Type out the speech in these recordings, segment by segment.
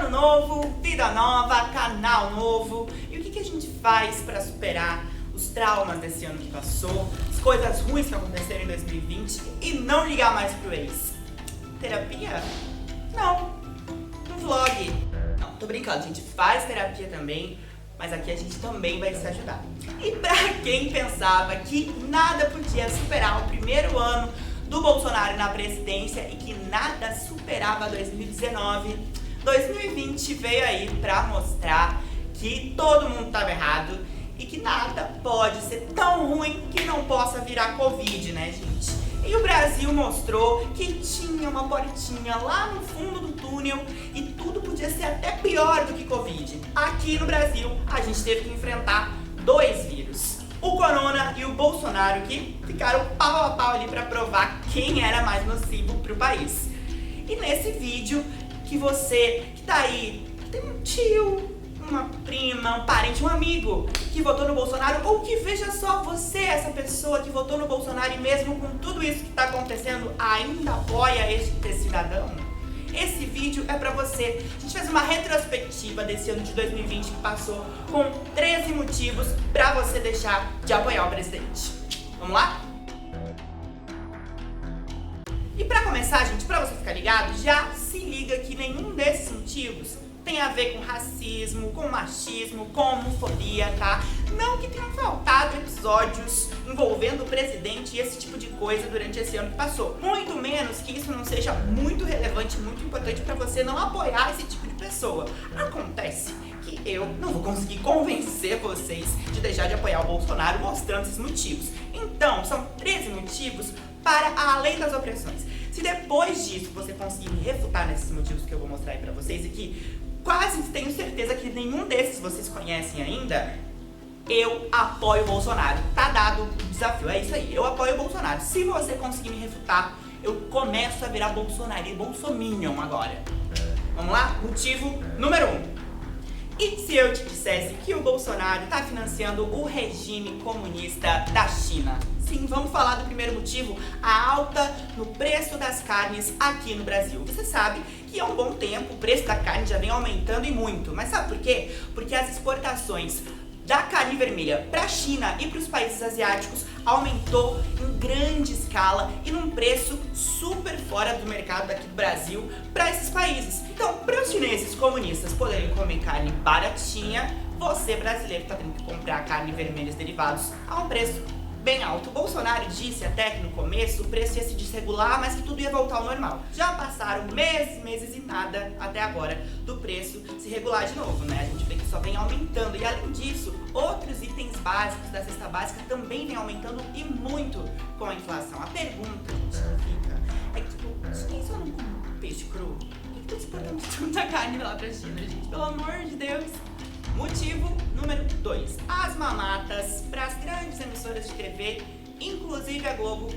Ano novo, vida nova, canal novo. E o que a gente faz para superar os traumas desse ano que passou, as coisas ruins que aconteceram em 2020 e não ligar mais pro ex? Terapia? Não. Um vlog? Não, tô brincando, a gente faz terapia também, mas aqui a gente também vai se ajudar. E pra quem pensava que nada podia superar o primeiro ano do Bolsonaro na presidência e que nada superava 2019, 2020 veio aí pra mostrar que todo mundo estava errado e que nada pode ser tão ruim que não possa virar Covid, né, gente? E o Brasil mostrou que tinha uma portinha lá no fundo do túnel e tudo podia ser até pior do que Covid. Aqui no Brasil, a gente teve que enfrentar dois vírus, o Corona e o Bolsonaro, que ficaram pau a pau ali para provar quem era mais nocivo pro país. E nesse vídeo, que você que tá aí, tem um tio, uma prima, um parente, um amigo que votou no Bolsonaro, ou que veja só você, essa pessoa que votou no Bolsonaro e mesmo com tudo isso que tá acontecendo, ainda apoia este cidadão, esse vídeo é pra você. A gente fez uma retrospectiva desse ano de 2020 que passou com 13 motivos pra você deixar de apoiar o presidente. Vamos lá? E pra começar, gente, pra você ficar ligado, já se liga que nenhum desses motivos tem a ver com racismo, com machismo, com homofobia, tá? Não que tenham faltado episódios envolvendo o presidente e esse tipo de coisa durante esse ano que passou. Muito menos que isso não seja muito relevante, muito importante pra você não apoiar esse tipo de pessoa. Acontece que eu não vou conseguir convencer vocês de deixar de apoiar o Bolsonaro mostrando esses motivos. Então, são 13 motivos para além das opressões. Se depois disso você conseguir me refutar nesses motivos que eu vou mostrar aí pra vocês e que quase tenho certeza que nenhum desses vocês conhecem ainda, eu apoio o Bolsonaro. Tá dado o desafio, é isso aí, eu apoio o Bolsonaro. Se você conseguir me refutar, eu começo a virar Bolsonaro e Bolsominion agora. Vamos lá? Motivo número 1. E se eu te dissesse que o Bolsonaro tá financiando o regime comunista da China? Sim, vamos falar do primeiro motivo, a alta no preço das carnes aqui no Brasil. Você sabe que há um bom tempo o preço da carne já vem aumentando e muito, mas sabe por quê? Porque as exportações da carne vermelha para a China e para os países asiáticos aumentou em grande escala e num preço super fora do mercado daqui do Brasil para esses países. Então, para os chineses comunistas poderem comer carne baratinha, você brasileiro está tendo que comprar carne vermelha e os derivados a um preço bem alto. O Bolsonaro disse até que no começo o preço ia se desregular, mas que tudo ia voltar ao normal. Já passaram meses e nada até agora do preço se regular de novo, né? A gente vê que só vem aumentando e além disso, outros itens básicos da cesta básica também vem aumentando e muito com a inflação. A pergunta, gente, fica é que tipo, quem só não come peixe cru? Por que tá exportando tanta carne lá pra China, gente? Pelo amor de Deus! Motivo número 2. As mamatas para as grandes emissoras de TV, inclusive a Globo,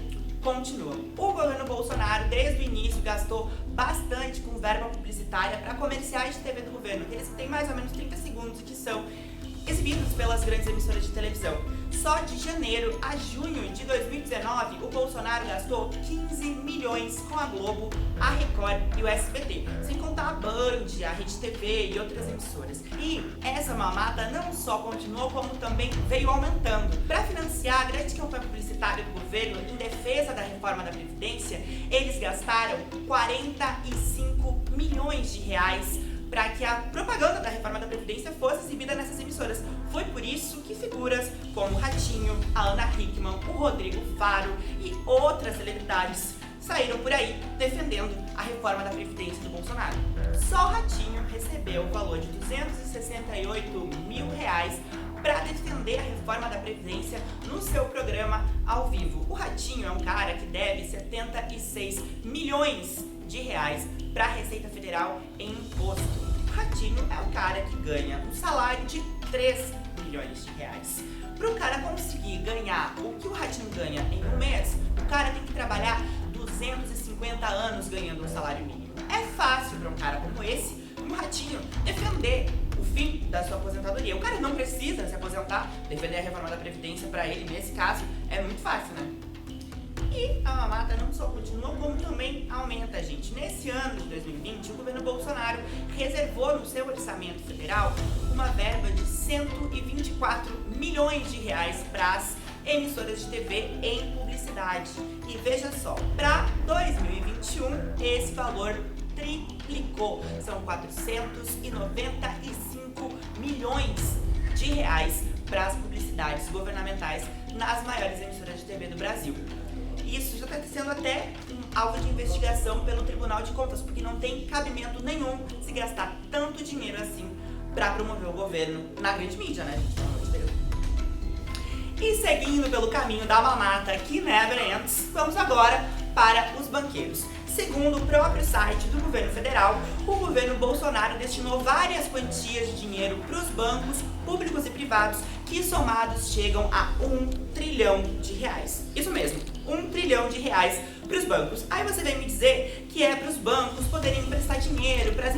continuam. O governo Bolsonaro, desde o início, gastou bastante com verba publicitária para comerciais de TV do governo, aqueles que têm mais ou menos 30 segundos, que são exibidos pelas grandes emissoras de televisão. Só de janeiro a junho de 2019, o Bolsonaro gastou 15 milhões com a Globo, a Record e o SBT, sem contar a Band, a Rede TV e outras emissoras. E essa mamata não só continuou, como também veio aumentando. Para financiar a grande campanha publicitária do governo em defesa da reforma da Previdência, eles gastaram 45 milhões de reais para que a propaganda da reforma da Previdência fosse exibida nessas emissoras. Foi por isso que figuras como o Ratinho, a Ana Hickman, o Rodrigo Faro e outras celebridades saíram por aí defendendo a reforma da Previdência do Bolsonaro. Só o Ratinho recebeu o valor de 268 mil reais para defender a reforma da Previdência no seu programa ao vivo. O Ratinho é um cara que deve 76 milhões de reais para a Receita Federal em imposto. O Ratinho é o cara que ganha um salário de 3 milhões de reais. Para o cara conseguir ganhar o que o Ratinho ganha em um mês, o cara tem que trabalhar 250 anos ganhando um salário mínimo. É fácil para um cara como esse, como o Ratinho, defender o fim da sua aposentadoria. O cara não precisa se aposentar, defender a reforma da Previdência para ele, nesse caso, é muito fácil, né? E a mamata não só continua, como também aumenta, gente. Nesse ano de 2020, o governo Bolsonaro reservou no seu orçamento federal uma verba de 124 milhões de reais para as emissoras de TV em publicidade. E veja só, para 2021 esse valor triplicou, são 495 milhões de reais para as publicidades governamentais nas maiores emissoras de TV do Brasil. Isso já está sendo até um alvo de investigação pelo Tribunal de Contas, porque não tem cabimento nenhum se gastar tanto dinheiro assim para promover o governo na grande mídia, né, gente? Pelo amor de Deus. E seguindo pelo caminho da mamata que never ends, vamos agora para os banqueiros. Segundo o próprio site do governo federal, o governo Bolsonaro destinou várias quantias de dinheiro para os bancos públicos e privados que somados chegam a 1 trilhão de reais. Isso mesmo, 1 trilhão de reais para os bancos. Aí você vem me dizer que é para os bancos poderem emprestar dinheiro para as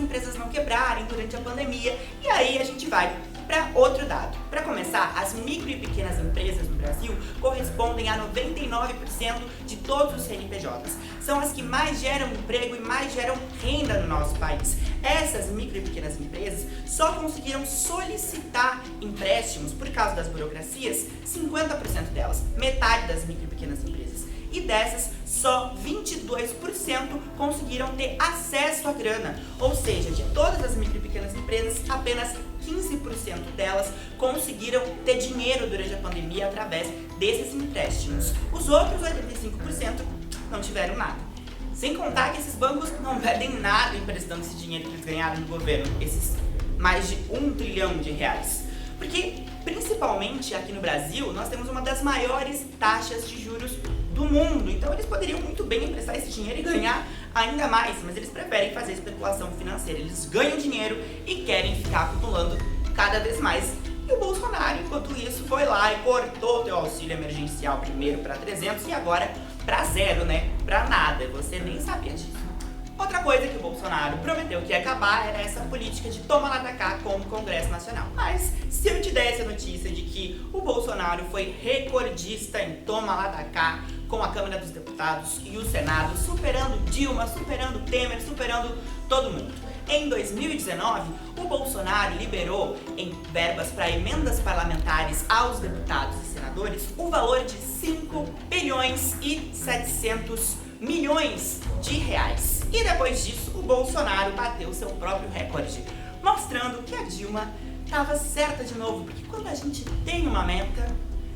empresas não quebrarem durante a pandemia. E aí a gente vai para outro dado. Para começar, as micro e pequenas empresas no Brasil correspondem a 99% de todos os CNPJs. São as que mais geram emprego e mais geram renda no nosso país. Essas micro e pequenas empresas só conseguiram solicitar empréstimos por causa das burocracias, 50% delas, metade das micro e pequenas empresas. E dessas, só 22% conseguiram ter acesso à grana. Ou seja, de todas as micro e pequenas empresas, apenas 15% delas conseguiram ter dinheiro durante a pandemia através desses empréstimos. Os outros 85% não tiveram nada. Sem contar que esses bancos não perdem nada emprestando esse dinheiro que eles ganharam do governo, esses mais de 1 trilhão de reais. Porque, principalmente aqui no Brasil, nós temos uma das maiores taxas de juros do mundo. Então eles poderiam muito bem emprestar esse dinheiro e ganhar ainda mais, mas eles preferem fazer especulação financeira. Eles ganham dinheiro e querem ficar acumulando cada vez mais. E o Bolsonaro, enquanto isso, foi lá e cortou o teu auxílio emergencial primeiro para 300 e agora para 0, né? Para nada. Você nem sabia disso. Outra coisa que o Bolsonaro prometeu que ia acabar era essa política de toma lá da cá com o Congresso Nacional. Mas se eu te desse a notícia de que o Bolsonaro foi recordista em toma lá da cá com a Câmara dos Deputados e o Senado, superando Dilma, superando Temer, superando todo mundo. Em 2019, o Bolsonaro liberou em verbas para emendas parlamentares aos deputados e senadores o valor de 5 bilhões e 700 milhões de reais. E depois disso, o Bolsonaro bateu seu próprio recorde, mostrando que a Dilma estava certa de novo, porque quando a gente tem uma meta,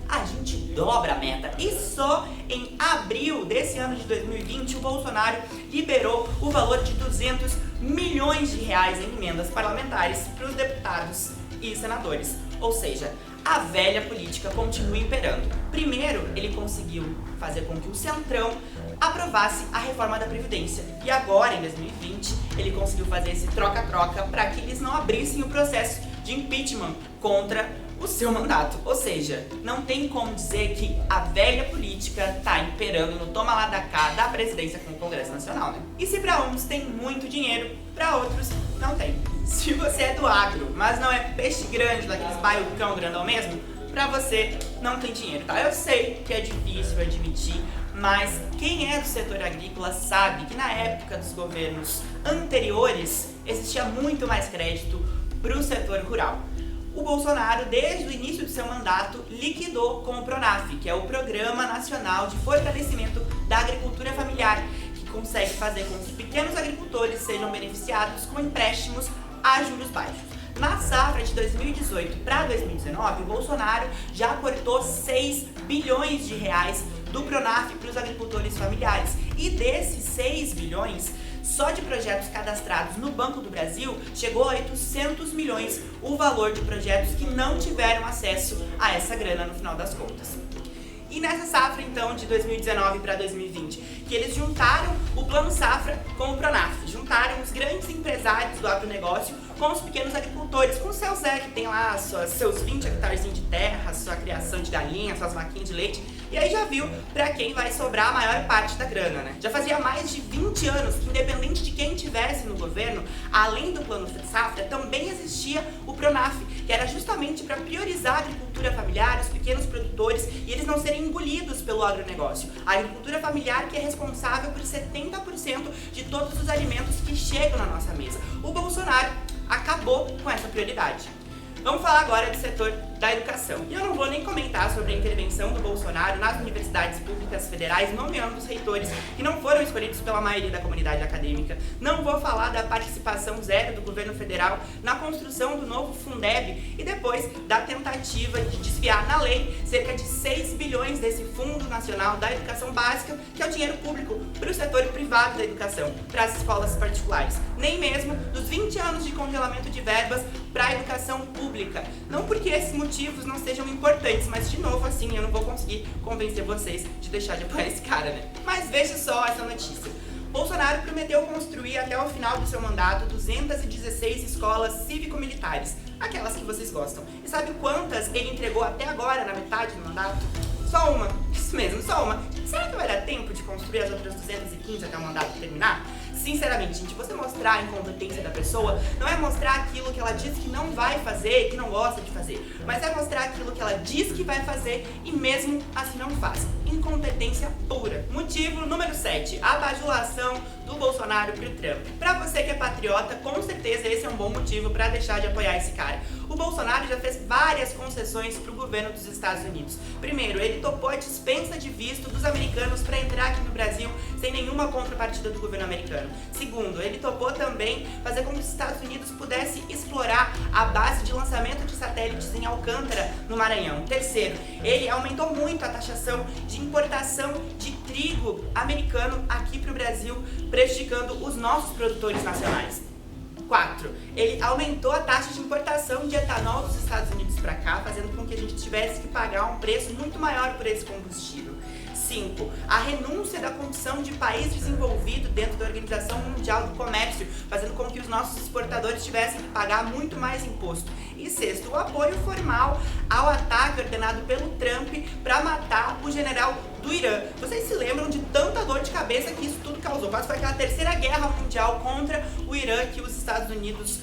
a gente dobra a meta. E só em abril desse ano de 2020, o Bolsonaro liberou o valor de 200 milhões de reais em emendas parlamentares para os deputados e senadores. Ou seja, a velha política continua imperando. Primeiro, ele conseguiu fazer com que o Centrão aprovasse a reforma da Previdência. E agora, em 2020, ele conseguiu fazer esse troca-troca para que eles não abrissem o processo de impeachment contra o seu mandato. Ou seja, não tem como dizer que a velha política tá imperando no toma lá da cá da presidência com o Congresso Nacional, né? E se para uns tem muito dinheiro, para outros não tem. Se você é do agro, mas não é peixe grande, daqueles baiucão grandão mesmo, pra você não tem dinheiro, tá? Eu sei que é difícil admitir, mas quem é do setor agrícola sabe que na época dos governos anteriores existia muito mais crédito pro setor rural. O Bolsonaro, desde o início do seu mandato, liquidou com o PRONAF, que é o Programa Nacional de Fortalecimento da Agricultura Familiar, que consegue fazer com que pequenos agricultores sejam beneficiados com empréstimos a juros baixos. Na safra de 2018 para 2019, o Bolsonaro já cortou 6 bilhões de reais do PRONAF para os agricultores familiares. E desses 6 bilhões, só de projetos cadastrados no Banco do Brasil, chegou a 800 milhões o valor de projetos que não tiveram acesso a essa grana no final das contas. E nessa safra, então, de 2019 para 2020, que eles juntaram o Plano Safra com o PRONAF, juntaram os grandes empresários do agronegócio com os pequenos agricultores, com o seu Zé, que tem lá seus 20 hectares de terra, sua criação de galinhas, suas vaquinhas de leite, E aí já viu pra quem vai sobrar a maior parte da grana, né? Já fazia mais de 20 anos que, independente de quem tivesse no governo, além do Plano Safra, também existia o Pronaf, que era justamente para priorizar a agricultura familiar, os pequenos produtores, e eles não serem engolidos pelo agronegócio. A agricultura familiar que é responsável por 70% de todos os alimentos que chegam na nossa mesa. O Bolsonaro acabou com essa prioridade. Vamos falar agora do setor da educação. E eu não vou nem comentar sobre a intervenção do Bolsonaro nas universidades públicas federais, nomeando os reitores que não foram escolhidos pela maioria da comunidade acadêmica. Não vou falar da participação zero do governo federal na construção do novo Fundeb e depois da tentativa de desviar na lei cerca de 6 bilhões desse Fundo Nacional da Educação Básica, que é o dinheiro público, para o setor privado da educação, para as escolas particulares. Nem mesmo dos 20 anos de congelamento de verbas para a educação pública. Não porque esses motivos não sejam importantes, mas de novo assim eu não vou conseguir convencer vocês de deixar de apoiar esse cara, né? Mas veja só essa notícia. Bolsonaro prometeu construir até o final do seu mandato 216 escolas cívico-militares, aquelas que vocês gostam. E sabe quantas ele entregou até agora, na metade do mandato? Só uma. Isso mesmo, só uma. Será que vai dar tempo de construir as outras 215 até o mandato terminar? Sinceramente, gente, você mostrar a incompetência da pessoa não é mostrar aquilo que ela diz que não vai fazer, que não gosta de fazer, mas é mostrar aquilo que ela diz que vai fazer e mesmo assim não faz. Incompetência pura. Motivo número 7, a bajulação do Bolsonaro pro Trump. Pra você que é patriota, com certeza esse é um bom motivo pra deixar de apoiar esse cara. O Bolsonaro já fez várias concessões pro governo dos Estados Unidos. Primeiro, ele topou a dispensa de visto dos americanos pra entrar aqui no Brasil sem nenhuma contrapartida do governo americano. Segundo, ele topou também fazer com que os Estados Unidos pudessem explorar a base de lançamento de satélites em Alcântara, no Maranhão. Terceiro, ele aumentou muito a taxação de importação de trigo americano aqui para o Brasil, prejudicando os nossos produtores nacionais. 4. Ele aumentou a taxa de importação de etanol dos Estados Unidos para cá, fazendo com que a gente tivesse que pagar um preço muito maior por esse combustível. 5. A renúncia da condição de país desenvolvido dentro da Organização Mundial do Comércio, fazendo com que os nossos exportadores tivessem que pagar muito mais imposto. E 6. O apoio formal ao ataque ordenado pelo Trump para matar o general do Irã. Vocês se lembram de tanta dor de cabeça que isso tudo causou? Quase foi aquela terceira guerra mundial contra o Irã que os Estados Unidos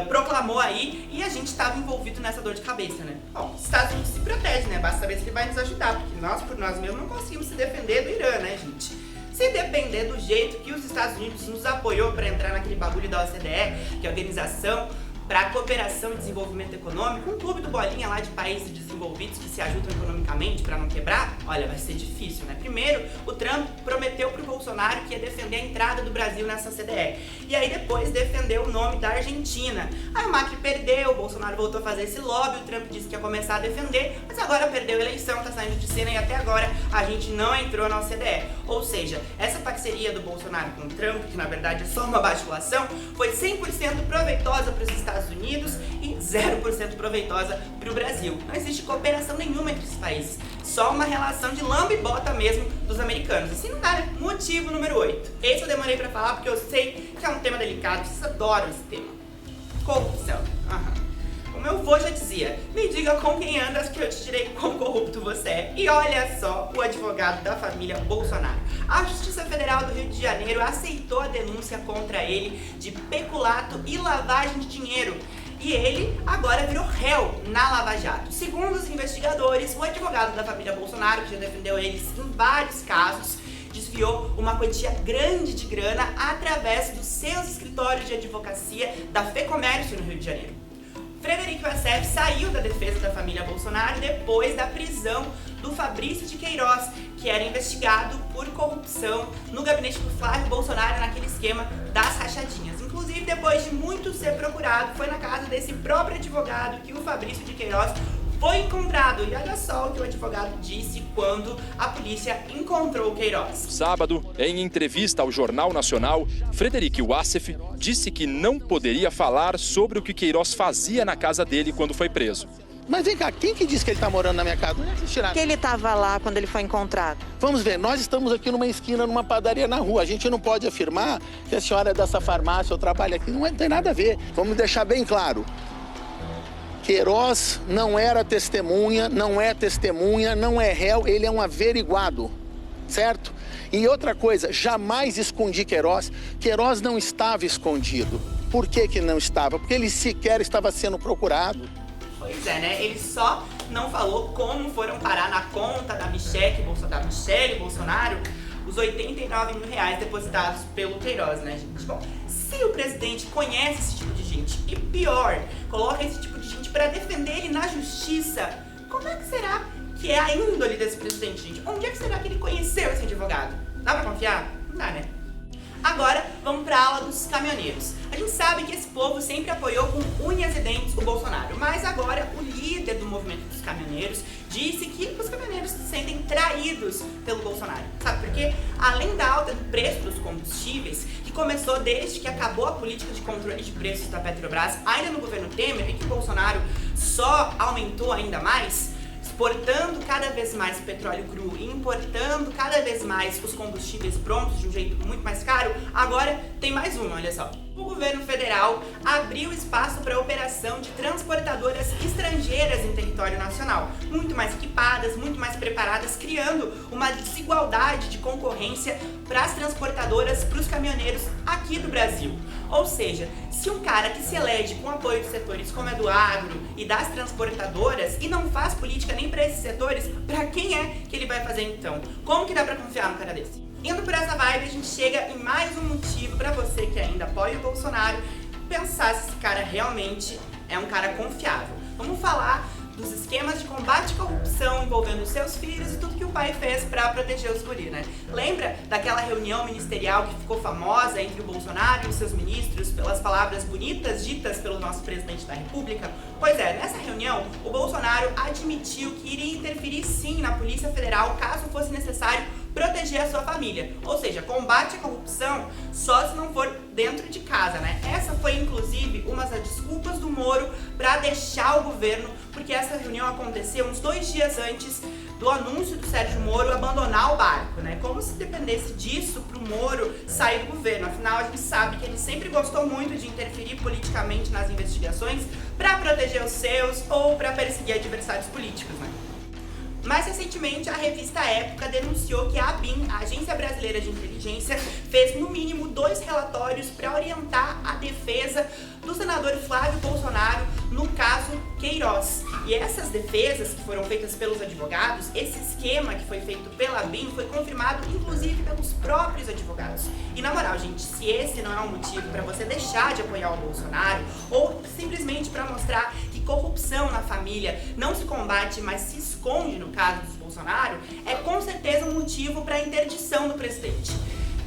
proclamou aí, e a gente estava envolvido nessa dor de cabeça, né? Bom, os Estados Unidos se protege, né? Basta saber se ele vai nos ajudar, porque nós, por nós mesmos, não conseguimos se defender do Irã, né, gente? Se depender do jeito que os Estados Unidos nos apoiou para entrar naquele bagulho da OCDE, que é a Organização para a Cooperação e Desenvolvimento Econômico, um clube do bolinha lá de países desenvolvidos que se ajudam economicamente para não quebrar, olha, vai ser difícil, né? Primeiro, o Trump prometeu pro Bolsonaro que ia defender a entrada do Brasil nessa CDE. E aí depois defendeu o nome da Argentina. Aí o Macri perdeu, o Bolsonaro voltou a fazer esse lobby, o Trump disse que ia começar a defender, mas agora perdeu a eleição, tá saindo de cena e até agora a gente não entrou na OCDE. Ou seja, essa parceria do Bolsonaro com o Trump, que na verdade é só uma bajulação, foi 100% proveitosa para os Estados Unidos e 0% proveitosa para o Brasil. Não existe cooperação nenhuma entre esses países, só uma relação de lamba e bota mesmo dos americanos. Assim não dá, né? Motivo número 8. Esse eu demorei para falar porque eu sei que é um tema delicado, vocês adoram esse tema. Corrupção. Como meu avô já dizia, me diga com quem andas que eu te direi quão corrupto você é. E olha só o advogado da família Bolsonaro. A Justiça Federal do Rio de Janeiro aceitou a denúncia contra ele de peculato e lavagem de dinheiro. E ele agora virou réu na Lava Jato. Segundo os investigadores, o advogado da família Bolsonaro, que já defendeu eles em vários casos, desviou uma quantia grande de grana através dos seus escritórios de advocacia da FEComércio no Rio de Janeiro. Frederico Wassef saiu da defesa da família Bolsonaro depois da prisão do Fabrício de Queiroz, que era investigado por corrupção no gabinete do Flávio Bolsonaro naquele esquema das rachadinhas. Inclusive, depois de muito ser procurado, foi na casa desse próprio advogado que o Fabrício de Queiroz foi encontrado. E olha só o que o advogado disse quando a polícia encontrou o Queiroz. Sábado, em entrevista ao Jornal Nacional, Frederico Wassef disse que não poderia falar sobre o que Queiroz fazia na casa dele quando foi preso. Mas vem cá, quem que disse que ele está morando na minha casa? Não existe nada. Que ele estava lá quando ele foi encontrado? Vamos ver, nós estamos aqui numa esquina, numa padaria na rua. A gente não pode afirmar que a senhora é dessa farmácia ou trabalha aqui. Não tem nada a ver. Vamos deixar bem claro. Queiroz não era testemunha, não é testemunha, não é réu, ele é um averiguado, certo? E outra coisa, jamais escondi Queiroz. Queiroz não estava escondido. Por que que não estava? Porque ele sequer estava sendo procurado. Pois é, né? Ele só não falou como foram parar na conta da Michelle Bolsonaro os 89 mil reais depositados pelo Queiroz, né, gente? Bom, se o presidente conhece esse tipo de gente e, pior, coloca esse tipo de gente para defender ele na justiça, como é que será que é a índole desse presidente, gente? Onde é que será que ele conheceu esse advogado? Dá pra confiar? Não dá, né? Agora, vamos pra aula dos caminhoneiros. A gente sabe que esse povo sempre apoiou com unhas e dentes o Bolsonaro, mas agora o líder do movimento dos caminhoneiros disse que os caminhoneiros se sentem traídos pelo Bolsonaro. Sabe por quê? Além da alta do preço dos combustíveis, que começou desde que acabou a política de controle de preços da Petrobras, ainda no governo Temer, e que o Bolsonaro só aumentou ainda mais, exportando cada vez mais petróleo cru e importando cada vez mais os combustíveis prontos de um jeito muito mais caro, agora tem mais uma, olha só. O governo federal abriu espaço para a operação de transportadoras estrangeiras em território nacional, muito mais equipadas, muito mais preparadas, criando uma desigualdade de concorrência para as transportadoras, para os caminhoneiros aqui do Brasil. Ou seja, se um cara que se elege com apoio de setores como é do agro e das transportadoras e não faz política nem para esses setores, para quem é que ele vai fazer então? Como que dá para confiar num cara desse? Indo por essa vibe, a gente chega em mais um motivo para você que ainda apoia o Bolsonaro pensar se esse cara realmente é um cara confiável. Vamos falar dos esquemas de combate à corrupção envolvendo os seus filhos e tudo que o pai fez para proteger os guri, né? Lembra daquela reunião ministerial que ficou famosa entre o Bolsonaro e os seus ministros pelas palavras bonitas ditas pelo nosso presidente da República? Pois é, nessa reunião, o Bolsonaro admitiu que iria interferir sim na Polícia Federal caso fosse necessário proteger a sua família. Ou seja, combate à corrupção só se não for dentro de casa, né? Essa foi, inclusive, uma das desculpas do Moro para deixar o governo, porque essa reunião aconteceu uns 2 dias antes do anúncio do Sérgio Moro abandonar o barco, né? Como se dependesse disso pro Moro sair do governo. Afinal, a gente sabe que ele sempre gostou muito de interferir politicamente nas investigações para proteger os seus ou para perseguir adversários políticos, né? Mais recentemente, a revista Época denunciou que a ABIN, a Agência Brasileira de Inteligência, fez no mínimo 2 relatórios para orientar a defesa do senador Flávio Bolsonaro no caso Queiroz. E essas defesas que foram feitas pelos advogados, esse esquema que foi feito pela ABIN foi confirmado inclusive pelos próprios advogados. E na moral, gente, se esse não é um motivo para você deixar de apoiar o Bolsonaro ou simplesmente para mostrar que corrupção na família não se combate, mas se esconde no caso do Bolsonaro, é com certeza um motivo para a interdição do presidente.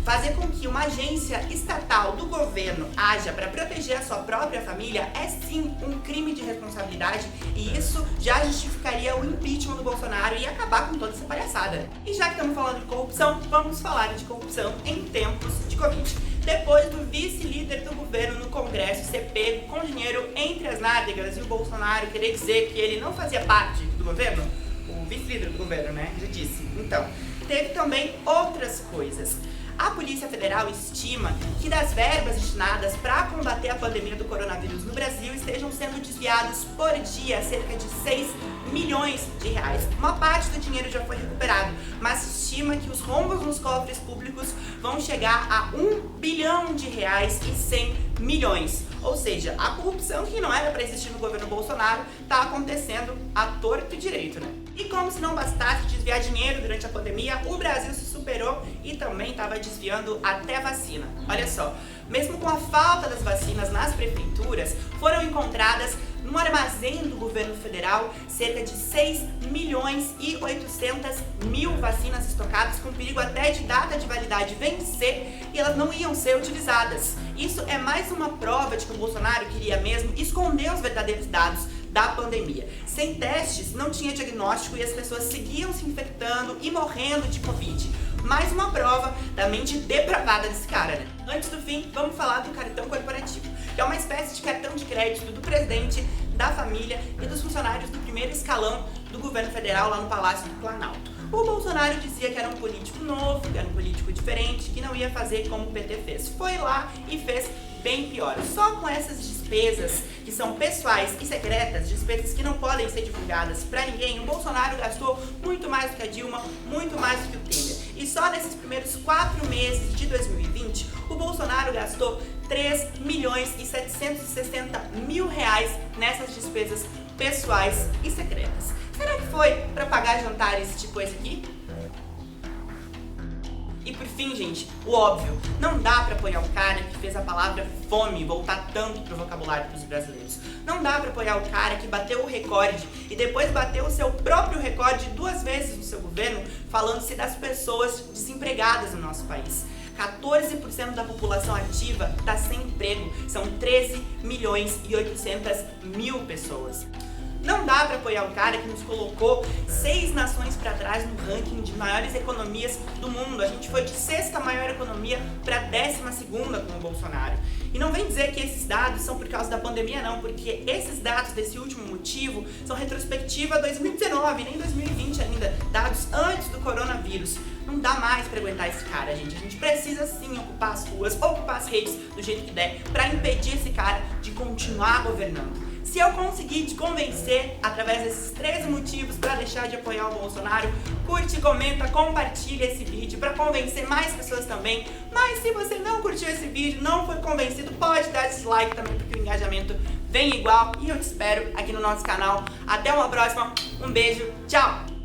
Fazer com que uma agência estatal do governo haja para proteger a sua própria família é sim um crime de responsabilidade e isso já justificaria o impeachment do Bolsonaro e acabar com toda essa palhaçada. E já que estamos falando de corrupção, vamos falar de corrupção em tempos de Covid. Depois do vice-líder do governo no Congresso ser pego com dinheiro entre as nádegas e o Bolsonaro querer dizer que ele não fazia parte do governo, o vice-líder do governo, né, já disse. Então, teve também outras coisas. A Polícia Federal estima que das verbas destinadas para combater a pandemia do coronavírus no Brasil estejam sendo desviados por dia cerca de 6 milhões de reais. Uma parte do dinheiro já foi recuperado, mas se estima que os rombos nos cofres públicos vão chegar a 1 bilhão de reais e 100 milhões. Ou seja, a corrupção que não era para existir no governo Bolsonaro está acontecendo à torto e direito, né? E como se não bastasse desviar dinheiro durante a pandemia, o Brasil se superou e também estava desviando até vacina. Olha só, mesmo com a falta das vacinas nas prefeituras, foram encontradas no armazém do governo federal cerca de 6 milhões e 800 mil vacinas estocadas com perigo até de data de validade vencer e elas não iam ser utilizadas. Isso é mais uma prova de que o Bolsonaro queria mesmo esconder os verdadeiros dados da pandemia. Sem testes, não tinha diagnóstico e as pessoas seguiam se infectando e morrendo de Covid. Mais uma prova da mente depravada desse cara, né? Antes do fim, vamos falar do cartão corporativo, que é uma espécie de cartão de crédito do presidente, da família e dos funcionários do primeiro escalão do governo federal lá no Palácio do Planalto. O Bolsonaro dizia que era um político novo, que era um político diferente, que não ia fazer como o PT fez. Foi lá e fez bem pior. Só com essas despesas que são pessoais e secretas, despesas que não podem ser divulgadas pra ninguém, o Bolsonaro gastou muito mais do que a Dilma, muito mais do que o Temer. E só nesses primeiros 4 meses de 2020, o Bolsonaro gastou 3.760.000 reais nessas despesas pessoais e secretas. Será que foi pra pagar jantares tipo esse aqui? E por fim, gente, o óbvio, não dá pra apoiar o cara que fez a palavra fome voltar tanto pro vocabulário dos brasileiros. Não dá pra apoiar o cara que bateu o recorde e depois bateu o seu próprio recorde 2 vezes no seu governo, falando-se das pessoas desempregadas no nosso país. 14% da população ativa está sem emprego, são 13.800.000 pessoas. Não dá pra apoiar o cara que nos colocou 6 nações pra trás no ranking de maiores economias do mundo. A gente foi de 6ª maior economia pra 12ª com o Bolsonaro. E não vem dizer que esses dados são por causa da pandemia não, porque esses dados desse último motivo são retrospectiva 2019, nem 2020 ainda, dados antes do coronavírus. Não dá mais pra aguentar esse cara, gente. A gente precisa sim ocupar as ruas, ocupar as redes do jeito que der pra impedir esse cara de continuar governando. Se eu conseguir te convencer através desses 13 motivos para deixar de apoiar o Bolsonaro, curte, comenta, compartilha esse vídeo para convencer mais pessoas também. Mas se você não curtiu esse vídeo, não foi convencido, pode dar dislike também, porque o engajamento vem igual. E eu te espero aqui no nosso canal. Até uma próxima, um beijo, tchau!